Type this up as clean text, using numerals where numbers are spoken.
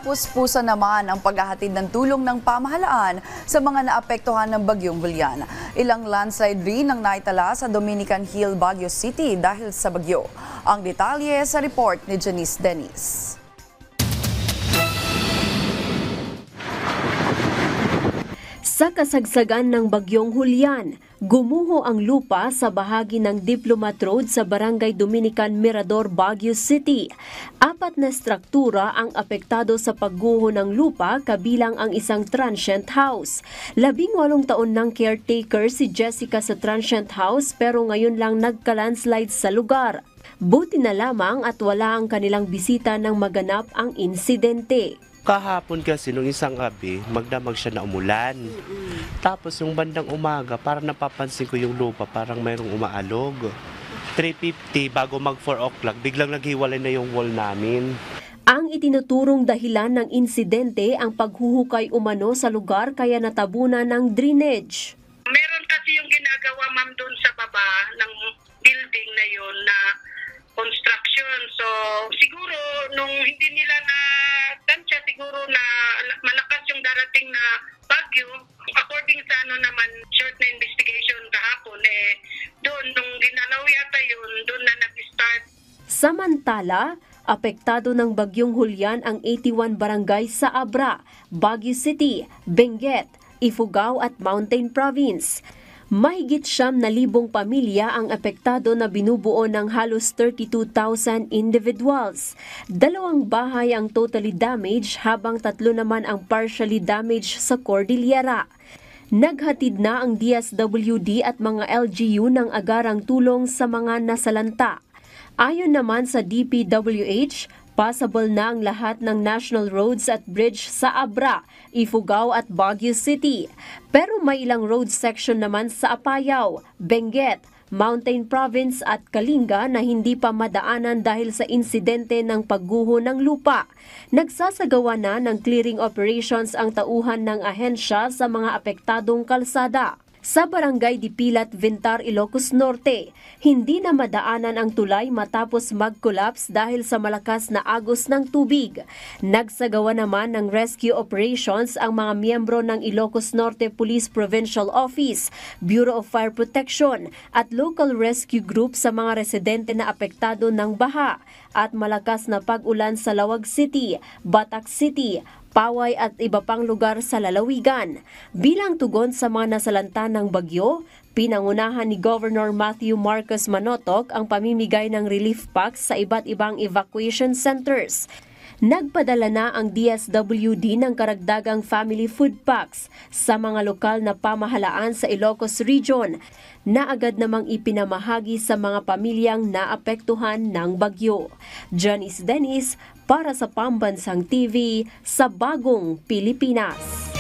Puspusa naman ang paghahatid ng tulong ng pamahalaan sa mga naapektuhan ng Bagyong Julian. Ilang landslide rin ang naitala sa Dominican Hill, Baguio City dahil sa bagyo. Ang detalye sa report ni Janice Dennis. Sa kasagsagan ng Bagyong Julian, gumuho ang lupa sa bahagi ng Diplomat Road sa Barangay Dominican Mirador, Baguio City. 4 na struktura ang apektado sa pagguho ng lupa kabilang ang isang transient house. 18 taon ng caretaker si Jessica sa transient house pero ngayon lang nagka-landslide sa lugar. Buti na lamang at wala ang kanilang bisita nang maganap ang insidente. Kahapon kasi nung isang gabi, magdamag siya na umulan. Tapos yung bandang umaga, parang napapansin ko yung lupa, parang mayroong umaalog. 3:50 bago mag 4 o'clock, biglang naghiwalay na yung wall namin. Ang itinuturong dahilan ng insidente ang paghuhukay umano sa lugar kaya natabunan ng drainage. Meron kasi yung ginagawa ma'am doon sa baba ng building na yun na construction. So siguro nung hindi nila na tansya, siguro na malakas yung darating na bagyo. According sa naman, short na investigation kahapon, doon nung ginalaw yata yun, doon na nag-start. Samantala, apektado ng Bagyong Julian ang 81 barangay sa Abra, Baguio City, Benguet, Ifugao at Mountain Province. Mahigit 9,000 pamilya ang apektado na binubuo ng halos 32,000 individuals. 2 bahay ang totally damaged habang 3 naman ang partially damaged sa Cordillera. Naghatid na ang DSWD at mga LGU ng agarang tulong sa mga nasalanta. Ayon naman sa DPWH, passable na ang lahat ng national roads at bridge sa Abra, Ifugao at Baguio City. Pero may ilang road section naman sa Apayao, Benguet, Mountain Province at Kalinga na hindi pa madaanan dahil sa insidente ng pagguho ng lupa. Nagsasagawa na ng clearing operations ang tauhan ng ahensya sa mga apektadong kalsada. Sa Barangay Dipilat, Vintar, Ilocos Norte, hindi na madaanan ang tulay matapos mag-collapse dahil sa malakas na agos ng tubig. Nagsagawa naman ng rescue operations ang mga miyembro ng Ilocos Norte Police Provincial Office, Bureau of Fire Protection at local rescue group sa mga residente na apektado ng baha at malakas na pag-ulan sa Lawag City, Batac City, Paway at iba pang lugar sa lalawigan. Bilang tugon sa mga nasalanta ng bagyo, pinangunahan ni Governor Matthew Marcos Manotoc ang pamimigay ng relief packs sa iba't ibang evacuation centers. Nagpadala na ang DSWD ng karagdagang family food packs sa mga lokal na pamahalaan sa Ilocos Region na agad namang ipinamahagi sa mga pamilyang naapektuhan ng bagyo. Janice Dennis para sa Pambansang TV sa Bagong Pilipinas.